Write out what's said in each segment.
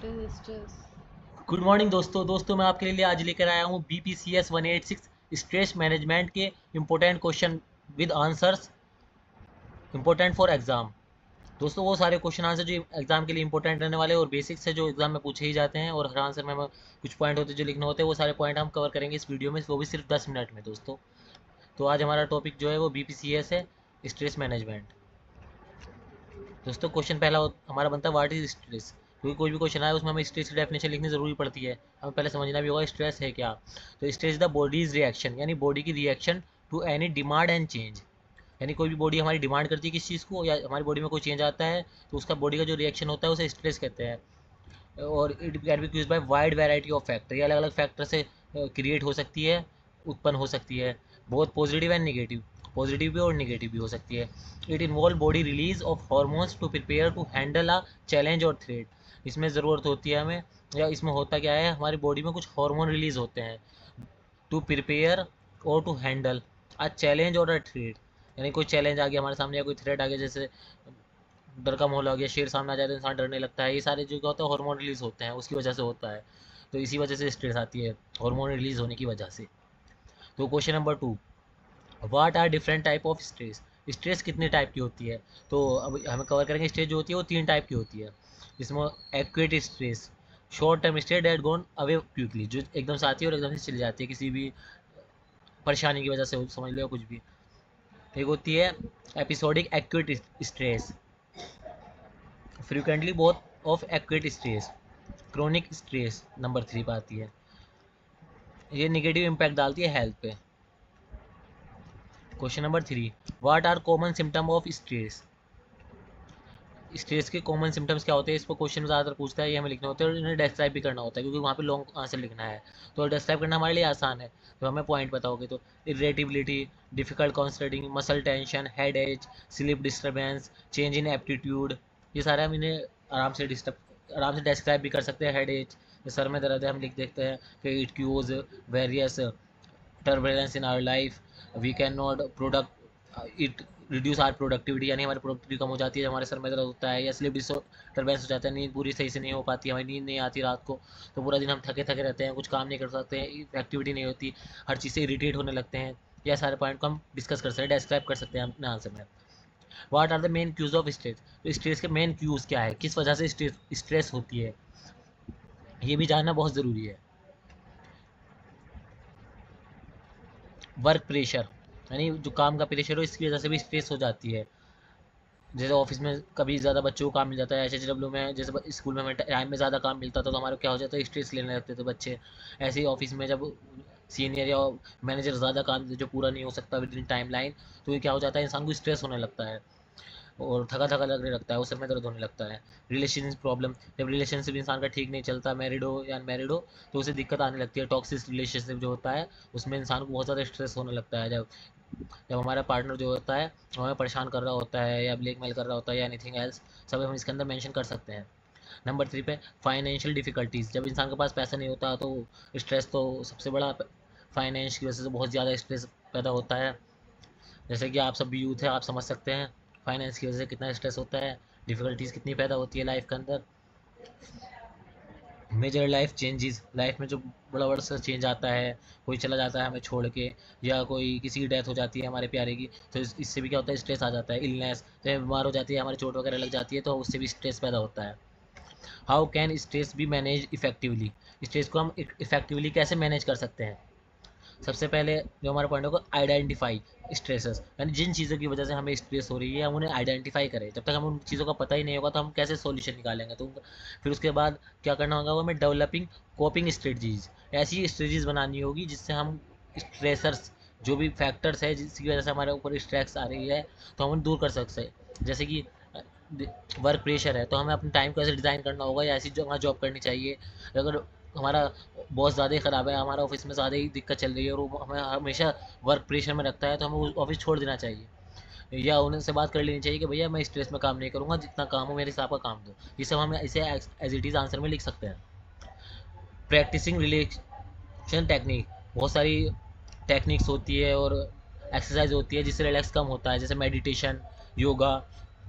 What is stress? Good morning दोस्तों मैं आपके लिए आज लेकर आया हूँ BPCS 186 स्ट्रेस मैनेजमेंट के important question with answers important for exam. दोस्तों वो सारे क्वेश्चन आंसर जो एग्जाम के लिए इंपॉर्टेंट रहने वाले और बेसिक्स है जो एग्जाम में पूछे ही जाते हैं और हर आंसर में कुछ पॉइंट होते हैं जो लिखने होते हैं, वो सारे पॉइंट हम कवर करेंगे इस वीडियो में, वो भी सिर्फ 10 मिनट में दोस्तों। तो आज हमारा टॉपिक जो है वो BPCS है, स्ट्रेस मैनेजमेंट। दोस्तों क्वेश्चन पहला हमारा बनता है व्हाट इज स्ट्रेस। क्योंकि कोई भी क्वेश्चन आए उसमें हमें स्ट्रेस की डेफिनेशन लिखनी ज़रूरी पड़ती है, हमें पहले समझना भी होगा स्ट्रेस है क्या। तो स्ट्रेस द बॉडीज रिएक्शन, यानी बॉडी की reaction to any demand and change. यानी कोई भी बॉडी हमारी डिमांड करती है किस चीज़ को, या हमारी बॉडी में कोई चेंज आता है तो उसका बॉडी का जो रिएक्शन होता है उसे स्ट्रेस कहते हैं। और it can be cause by wide variety of factor, ये अलग अलग फैक्टर से क्रिएट हो सकती है, उत्पन्न हो सकती है। बहुत पॉजिटिव एंड निगेटिव, पॉजिटिव भी और निगेटिव भी हो सकती है। It involve body release of hormones to prepare to handle a challenge और थ्रेट। इसमें ज़रूरत होती है हमें, या इसमें होता क्या है, हमारी बॉडी में कुछ हार्मोन रिलीज होते हैं टू प्रिपेयर और टू हैंडल अ चैलेंज और अ थ्रेट। यानी कोई चैलेंज आ गया हमारे सामने या कोई थ्रेट आ गया, जैसे डर का माहौल हो गया, शेर सामने आ जाए तो इंसान डरने लगता है, ये सारे जो क्या होता है हार्मोन रिलीज होते हैं, उसकी वजह से होता है। तो इसी वजह से स्ट्रेस आती है, हार्मोन रिलीज होने की वजह से। तो question number 2, what are different type of stress. Stress कितने टाइप की होती है, तो अब हमें कवर करेंगे। स्ट्रेस जो होती है वो 3 टाइप की होती है। इसमें acute stress, short term stress that gone away quickly, जो एकदम से आती है और एकदम से चली जाती है किसी भी परेशानी की वजह से, समझ लो कुछ भी। एक होती है episodic acute stress, frequently both of acute stress. Chronic stress number 3 पे आती है, ये निगेटिव इम्पैक्ट डालती है हेल्थ पे। Question number 3, what are common symptom of stress. Stress के कॉमन सिम्टम्स क्या होते हैं, इस पर क्वेश्चन ज़्यादातर पूछता है, ये हमें लिखना होता है और इन्हें डिस्क्राइब भी करना होता है, क्योंकि वहाँ पे लॉन्ग आंसर लिखना है। तो डिस्क्राइब करना हमारे लिए आसान है, तो हमें पॉइंट बताओगे तो irritability, difficult concentrating, muscle tension, headache, sleep disturbance, change in aptitude. ये सारे हम इन्हें आराम से डिस्क्राइब भी कर सकते हैं। हेड एच, सर में दर्द है, हम लिख देखते हैं कि it cause various turbulence in our life, we can not product it reduce our productivity, यानी हमारी प्रोडक्टिविटी कम हो जाती है, हमारे सर में दर्द होता है। या स्लीप डिस्टर्बेंस हो जाता है, नींद पूरी सही से नहीं हो पाती, हमारी नींद नहीं आती रात को, तो पूरा दिन हम थके थके रहते हैं, कुछ काम नहीं कर सकते हैं, एक्टिविटी नहीं होती, हर चीज़ से इरीटेट होने लगते हैं। यह सारे पॉइंट को हम डिस्कस कर सकते हैं, डिस्क्राइब कर सकते हैं अपने आंसर में। What are the main cause of stress, तो स्ट्रेस के मेन क्यूज क्या है, किस वजह से स्ट्रेस होती है, ये भी जानना बहुत ज़रूरी है। वर्क प्रेशर, यानी जो काम का प्रेशर हो इसकी वजह से भी स्ट्रेस हो जाती है। जैसे ऑफिस में कभी ज़्यादा बच्चों को काम मिल जाता है, HHW में जैसे स्कूल में हमें टाइम में ज़्यादा काम मिलता था तो हमारा क्या हो जाता है, स्ट्रेस लेने लगते थे बच्चे। ऐसे ही ऑफिस में जब सीनियर या मैनेजर ज़्यादा काम जो पूरा नहीं हो सकता विद इन टाइम लाइन, तो ये क्या हो जाता है, इंसान को स्ट्रेस होने लगता है और थका थका लगने लगता है, उस समय दर्द होने लगता है। रिलेशन प्रॉब्लम, जब रिलेशनशिप इंसान का ठीक नहीं चलता, मैरिड हो या अनमैरिड हो, तो उसे दिक्कत आने लगती है। टॉक्सिक रिलेशनशिप जो होता है उसमें इंसान को बहुत ज़्यादा स्ट्रेस होने लगता है, जब जब हमारा पार्टनर जो होता है वो हमें परेशान कर रहा होता है या ब्लैकमेल कर रहा होता है या एनीथिंग एल्स, सब हम इसके अंदर मेंशन कर सकते हैं। नंबर 3 पे फाइनेंशियल डिफिकल्टीज़, जब इंसान के पास पैसा नहीं होता तो स्ट्रेस तो सबसे बड़ा फाइनेंस की वजह से बहुत ज़्यादा स्ट्रेस पैदा होता है। जैसे कि आप सब भी यूथ है, आप समझ सकते हैं फाइनेंस की वजह से कितना स्ट्रेस होता है, डिफिकल्टीज़ कितनी पैदा होती है लाइफ के अंदर। मेजर लाइफ चेंजेस, लाइफ में जो बड़ा बड़ा सा चेंज आता है, कोई चला जाता है हमें छोड़ के, या कोई किसी की डेथ हो जाती है हमारे प्यारे की, तो इससे भी क्या होता है, स्ट्रेस आ जाता है। इलनेस, जब बीमार हो जाती है, हमारी चोट वगैरह लग जाती है, तो उससे भी स्ट्रेस पैदा होता है। How can stress be manage effectively, stress को हम इफेक्टिवली कैसे मैनेज कर सकते हैं। सबसे पहले जो हमारा पॉइंट होगा, आइडेंटिफाई स्ट्रेसेस, यानी जिन चीज़ों की वजह से हमें स्ट्रेस हो रही है हम उन्हें आइडेंटिफाई करें। जब तक हमें उन चीज़ों का पता ही नहीं होगा तो हम कैसे सॉल्यूशन निकालेंगे, तो फिर उसके बाद क्या करना होगा, वो हमें डेवलपिंग कोपिंग स्ट्रेटजीज, ऐसी स्ट्रेटजीज बनानी होगी जिससे हम स्ट्रेसर्स, जो भी फैक्टर्स है जिसकी वजह से हमारे ऊपर स्ट्रेस आ रही है, तो हम उन्हें दूर कर सकते हैं। जैसे कि वर्क प्रेशर है तो हमें अपने टाइम को ऐसे डिज़ाइन करना होगा या ऐसी जगह जॉब करनी चाहिए। अगर हमारा बहुत ज़्यादा ही ख़राब है, हमारा ऑफिस में ज़्यादा ही दिक्कत चल रही है और वो हमें हमेशा वर्क प्रेशर में रखता है, तो हमें ऑफिस छोड़ देना चाहिए, या उनसे बात कर लेनी चाहिए कि भैया मैं स्ट्रेस में काम नहीं करूँगा, जितना काम हो मेरे हिसाब का काम दो। ये सब हम इसे एज इट इज़ आंसर में लिख सकते हैं। प्रैक्टिसिंग रिलेक्शन टेक्निक, बहुत सारी टेक्निक्स होती है और एक्सरसाइज होती है जिससे रिलैक्स कम होता है, जैसे मेडिटेशन, योगा।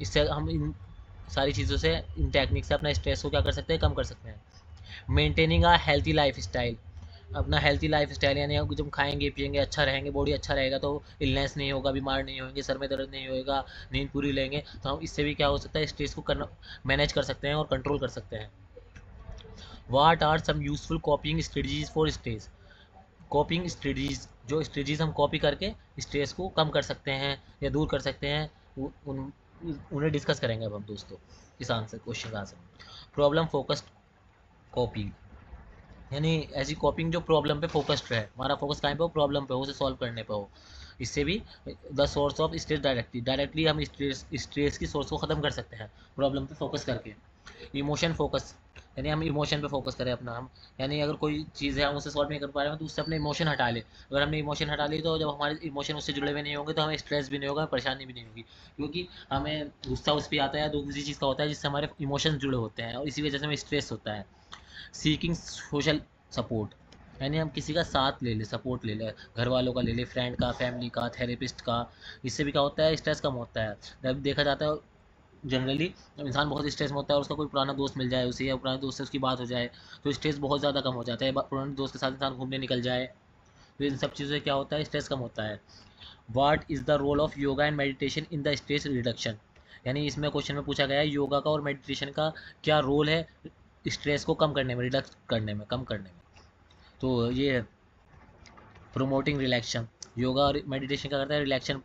इससे हम इन सारी चीज़ों से, इन टेक्निक से अपना स्ट्रेस को क्या कर सकते हैं, कम कर सकते हैं। Maintaining a healthy life style, अपना हेल्थी लाइफ स्टाइल यानी हम जब खाएंगे पिएंगे अच्छा रहेंगे, बॉडी अच्छा रहेगा तो इलनेस नहीं होगा, बीमार नहीं होंगे, सर में दर्द नहीं होगा, नींद पूरी लेंगे, तो हम इससे भी क्या हो सकता है, स्ट्रेस को करना मैनेज कर सकते हैं और कंट्रोल कर सकते हैं। What are some useful coping strategies for stress, coping strategies, जो स्ट्रेटजीज हम कॉपी करके स्ट्रेस को कम कर सकते हैं या दूर कर सकते हैं, उन्हें डिस्कस करेंगे अब हम दोस्तों इस आंसर क्वेश्चन का आंसर। प्रॉब्लम फोकस्ड कॉपिंग, यानी ऐसी कॉपिंग जो प्रॉब्लम पे फोकस्ड है, हमारा फोकस कहाँ पे हो, प्रॉब्लम पे हो, उसे सॉल्व करने पे हो। इससे भी the source of stress directly हम स्ट्रेस की सोर्स को ख़त्म कर सकते हैं प्रॉब्लम पे फोकस करके। इमोशन फोकस, यानी हम इमोशन पे फोकस करें अपना, हम यानी अगर कोई चीज़ है हम उसे सॉल्व नहीं कर पा रहे हैं तो उससे अपने इमोशन हटा ले। अगर हमने इमोशन हटा ली तो जब हमारे इमोशन उससे जुड़े हुए नहीं होंगे तो हमें स्ट्रेस भी नहीं होगा, परेशानी भी नहीं होगी, क्योंकि हमें गुस्सा उस पर आता है, तो किसी चीज़ का होता है जिससे हमारे इमोशन जुड़े होते हैं और इसी वजह से हमें स्ट्रेस होता है। सीकिंग सोशल सपोर्ट, यानी हम किसी का साथ ले ले, सपोर्ट ले ले, घर वालों का ले ले, फ्रेंड का, फैमिली का, थेरेपिस्ट का। इससे भी क्या होता है, स्ट्रेस कम होता है। जब देखा जाता है जनरली जब इंसान बहुत स्ट्रेस में होता है और उसका कोई पुराना दोस्त मिल जाए उसे, या पुराने दोस्त से उसकी बात हो जाए तो स्ट्रेस बहुत ज़्यादा कम हो जाता है। पुराने दोस्त के साथ इंसान घूमने निकल जाए तो इन सब चीज़ों से क्या होता है, स्ट्रेस कम होता है। What is the role of yoga and meditation in the stress reduction, यानी इसमें क्वेश्चन में पूछा गया है योगा का और मेडिटेशन का क्या रोल है स्ट्रेस को कम करने में, रिडक्स करने में, कम करने में। तो ये प्रोमोटिंग रिलैक्शन, योगा और मेडिटेशन क्या करता है, रिलैक्शन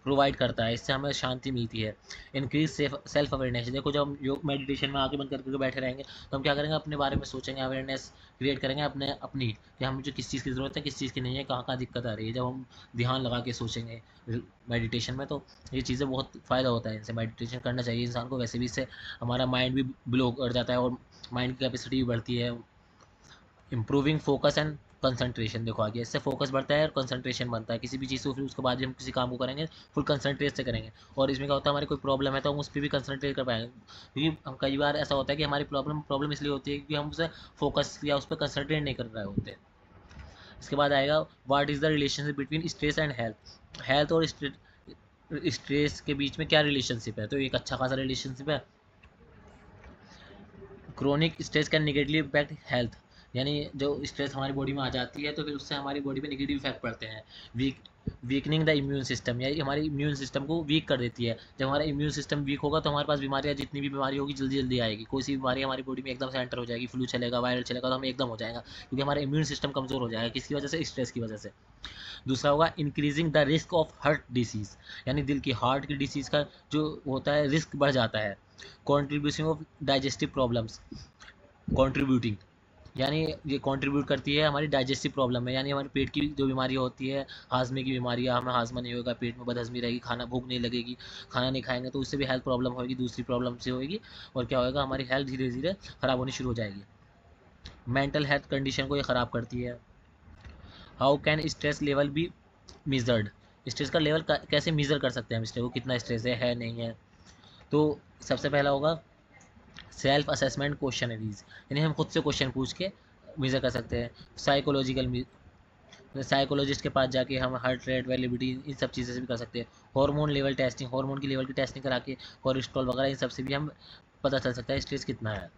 प्रोवाइड करता है, इससे हमें शांति मिलती है। इंक्रीज सेल्फ अवेयरनेस, देखो जब हम योग मेडिटेशन में आगे बंद करके बैठे रहेंगे तो हम क्या करेंगे, अपने बारे में सोचेंगे, अवेयरनेस क्रिएट करेंगे अपनी कि हम मुझे किस चीज़ की ज़रूरत है, किस चीज़ की नहीं है, कहाँ कहाँ दिक्कत आ रही है। जब हम ध्यान लगा के सोचेंगे मेडिटेशन में तो ये चीज़ें बहुत फ़ायदा होता है, इनसे मेडिटेशन करना चाहिए इंसान को। वैसे भी इससे हमारा माइंड भी ब्लो कर जाता है और माइंड की कैपेसिटी भी बढ़ती है। इम्प्रूविंग फोकस एंड कंसंट्रेशन, देखो आगे इससे फोकस बढ़ता है और कंसंट्रेशन बनता है किसी भी चीज़ को, फिर उसके बाद जब हम किसी काम को करेंगे फुल कंसंट्रेट से करेंगे। और इसमें क्या होता है, हमारी कोई प्रॉब्लम है तो हम उस पर भी कंसंट्रेट कर पाएंगे, क्योंकि हम कई बार ऐसा होता है कि हमारी प्रॉब्लम इसलिए होती है क्योंकि हम उसे फोकस या उस पर कंसंट्रेट नहीं कर रहे होते। इसके बाद आएगा what is the relationship between stress and health, health और स्ट्रेस के बीच में क्या रिलेशनशिप है, तो एक अच्छा खासा रिलेशनशिप है। Chronic stress can negatively impact health, यानी जो स्ट्रेस हमारी बॉडी में आ जाती है तो फिर उससे हमारी बॉडी पे निगेटिव इफेक्ट पड़ते हैं। वीकनिंग द इम्यून सिस्टम, यानी हमारे इम्यून सिस्टम को वीक कर देती है। जब हमारा इम्यून सिस्टम वीक होगा तो हमारे पास बीमारियाँ, जितनी भी बीमारी होगी जल्दी जल्दी आएगी। कोई सी बीमारी हमारी बॉडी में एकदम से एंटर हो जाएगी, फ्लू चलेगा, वायरल चलेगा, तो हमें एकदम हो जाएगा क्योंकि हमारा इम्यून सिस्टम कमज़ोर हो जाएगा, किसकी वजह से, स्ट्रेस की वजह से। दूसरा होगा increasing the risk of heart disease, यानी दिल की, हार्ट की डिसीज़ का जो होता है रिस्क बढ़ जाता है। Contribution of digestive problems, contributing, यानी ये कंट्रीब्यूट करती है हमारी डाइजेस्टिव प्रॉब्लम में, यानी हमारे पेट की जो बीमारी होती है, हाजमे की बीमारियाँ, हमें हाजमा नहीं होगा, पेट में बदहजमी रहेगी, खाना भूख नहीं लगेगी, खाना नहीं खाएंगे तो उससे भी हेल्थ प्रॉब्लम होगी, दूसरी प्रॉब्लम से होगी, और क्या होगा, हमारी हेल्थ धीरे धीरे ख़राब होनी शुरू हो जाएगी। मेंटल हेल्थ कंडीशन को ये ख़राब करती है। How can stress level be measured, stress का लेवल कैसे मेज़र कर सकते हैं हम, स्ट्रेस को कितना स्ट्रेस है नहीं है। तो सबसे पहला होगा सेल्फ असेसमेंट क्वेश्चनरीज, यानी हम खुद से क्वेश्चन पूछ के मेज़र कर सकते हैं। साइकोलॉजिकल, साइकोलॉजिस्ट के पास जाके हम हार्ट रेट, वेलिबिलिटी, इन सब चीज़ें से भी कर सकते हैं। हार्मोन लेवल टेस्टिंग, हार्मोन की लेवल की टेस्टिंग करा के, कोलेस्ट्रॉल वगैरह, इन सब से भी हम पता चल सकता है स्ट्रेस कितना है।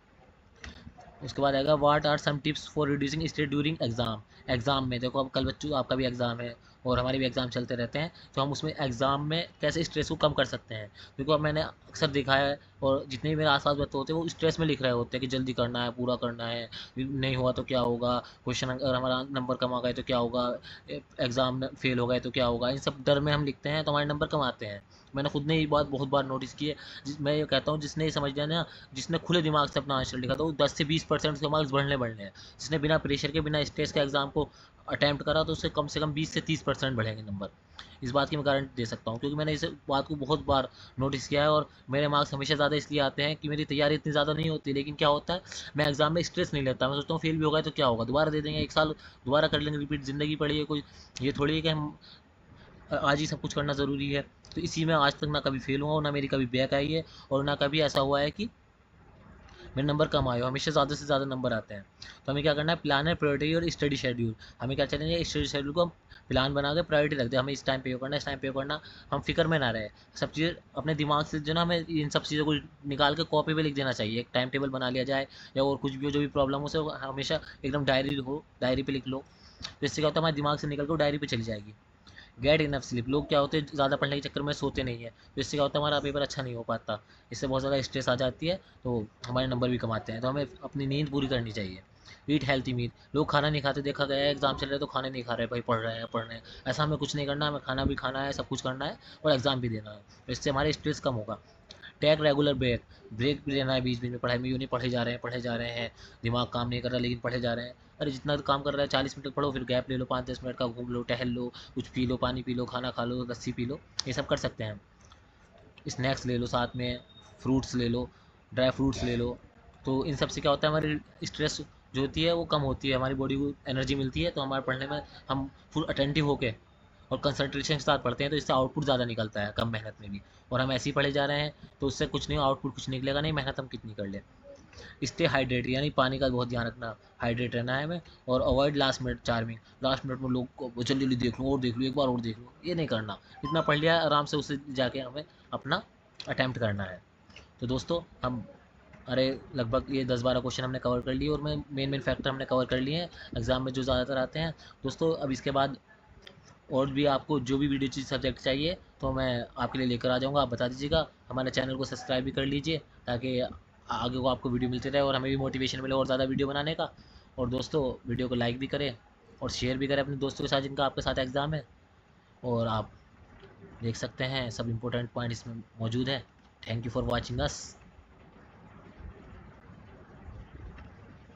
उसके बाद आएगा what are some tips for reducing stress during exam, exam में देखो अब कल बच्चों आपका भी एग्जाम है और हमारे भी एग्जाम चलते रहते हैं, तो हम उसमें एग्जाम में कैसे स्ट्रेस को कम कर सकते हैं। देखो अब मैंने अक्सर देखा है और जितने भी मेरे आसपास बच्चे होते हैं वो स्ट्रेस में लिख रहे होते हैं कि जल्दी करना है, पूरा करना है, नहीं हुआ तो क्या होगा, क्वेश्चन अगर हमारा नंबर कम आ गए तो क्या होगा, एग्जाम में फेल हो गए तो क्या होगा, इन सब डर में हम लिखते हैं तो हमारे नंबर कम आते हैं। मैंने खुद ने ये बात बहुत बार नोटिस की है। मैं ये कहता हूँ जिसने ये समझ लिया ना, जिसने खुले दिमाग से अपना आंसर लिखा तो 10 से 20% उसके मार्क्स बढ़ने हैं। जिसने बिना प्रेशर के, बिना स्ट्रेस के एग्जाम को अटैम्प्ट करा तो उससे कम 20 से 30% बढ़ेंगे नंबर। इस बात की मैं गारंटी दे सकता हूँ क्योंकि मैंने इस बात को बहुत बार नोटिस किया है। और मेरे मार्क्स हमेशा ज़्यादा इसलिए आते हैं कि मेरी तैयारी इतनी ज़्यादा नहीं होती, लेकिन क्या होता है, मैं एग्जाम में स्ट्रेस नहीं लेता। मैं सोचता हूँ फेल भी हो गया तो क्या होगा, दोबारा दे देंगे, एक साल दोबारा कर लेंगे रिपीट, ज़िंदगी पड़ी है कोई, ये थोड़ी है कि हम आज ही सब कुछ करना ज़रूरी है। तो इसी में आज तक ना कभी फेल हुआ और ना मेरी कभी बैक आई है, और ना कभी ऐसा हुआ है कि मेरे नंबर कम आए हो, हमेशा ज़्यादा से ज़्यादा नंबर आते हैं। तो हमें क्या करना है, प्लान है, प्रायोरिटी और स्टडी शेड्यूल, हमें क्या चलेंगे, स्टडी शेड्यूल को हम प्लान बना के प्रायोरिटी रख दे, हमें इस टाइम पे करना, इस टाइम पे करना, हम फिक्र में ना रहे। सब चीज़ें अपने दिमाग से जो ना, हमें इन सब चीज़ों को निकाल के कॉपी पे लिख देना चाहिए, एक टाइम टेबल बना लिया जाए, या और कुछ भी हो, जो भी प्रॉब्लम हो उसे हमेशा एकदम डायरी हो, डायरी पे लिख लो। तो इससे क्या होता है, हमारे दिमाग से निकल के वो डायरी पे चली जाएगी। गेट इनफ स्लीप, लोग क्या होते हैं ज़्यादा पढ़ने के चक्कर में सोते नहीं है, तो इससे क्या होता है हमारा पेपर अच्छा नहीं हो पाता, इससे बहुत ज़्यादा स्ट्रेस आ जाती है, तो हमारे नंबर भी कम आते हैं। तो हमें अपनी नींद पूरी करनी चाहिए। ईट हेल्थी मील, लोग खाना नहीं खाते, देखा गया है एग्जाम चल रहे हैं तो खाने नहीं खा रहे, भाई पढ़ रहे हैं, ऐसा हमें कुछ नहीं करना, हमें खाना भी खाना है, सब कुछ करना है और एग्ज़ाम भी देना है, तो इससे हमारे स्ट्रेस कम होगा। टेक रेगुलर ब्रेक, ब्रेक भी लेना है बीच बीच में, पढ़ाई में यूँ नहीं पढ़े जा रहे हैं दिमाग काम नहीं कर रहा लेकिन पढ़े जा रहे हैं। अरे जितना काम कर रहा है 40 मिनट तक पढ़ो, फिर गैप ले लो 5-10 मिनट का, घूम लो, टहल लो, कुछ पी लो, पानी पी लो, खाना खा लो, लस्सी पी लो, ये सब कर सकते हैं। स्नैक्स ले लो साथ में, फ्रूट्स ले लो, ड्राई फ्रूट्स ले लो। तो इन सब से क्या होता है, हमारी स्ट्रेस जो होती है वो कम होती है, हमारी बॉडी को एनर्जी मिलती है, तो हमारे पढ़ने में हम फुल अटेंटिव होके और कंसंट्रेशन के साथ पढ़ते हैं, तो इससे आउटपुट ज़्यादा निकलता है कम मेहनत में भी। और हम ऐसे ही पढ़े जा रहे हैं तो उससे कुछ नहीं, आउटपुट कुछ निकलेगा नहीं, मेहनत हम कितनी कर ले। स्टे हाइड्रेट, यानी पानी का बहुत ध्यान रखना, हाइड्रेट रहना है हमें। और avoid last minute charming, last minute में लोग को जल्दी जल्दी देख लो और देख लो, एक बार और देख लो, ये नहीं करना। इतना पढ़ लिया आराम से, उससे जाके हमें अपना अटैम्प्ट करना है। तो दोस्तों हम, अरे लगभग ये 10-12 क्वेश्चन हमने कवर कर लिए, और मैं मेन मेन फैक्टर हमने कवर कर लिए हैं एग्जाम में जो ज़्यादातर आते हैं। दोस्तों अब इसके बाद और भी आपको जो भी वीडियो चीज़ सब्जेक्ट चाहिए तो मैं आपके लिए लेकर आ जाऊँगा, आप बता दीजिएगा। हमारे चैनल को सब्सक्राइब भी कर लीजिए, ताकि आगे को आपको वीडियो मिलती रहे और हमें भी मोटिवेशन मिले और ज़्यादा वीडियो बनाने का। और दोस्तों वीडियो को लाइक भी करें और शेयर भी करें अपने दोस्तों के साथ जिनका आपके साथ एग्ज़ाम है। और आप देख सकते हैं सब इम्पोर्टेंट पॉइंट इसमें मौजूद है। Thank you for watching us.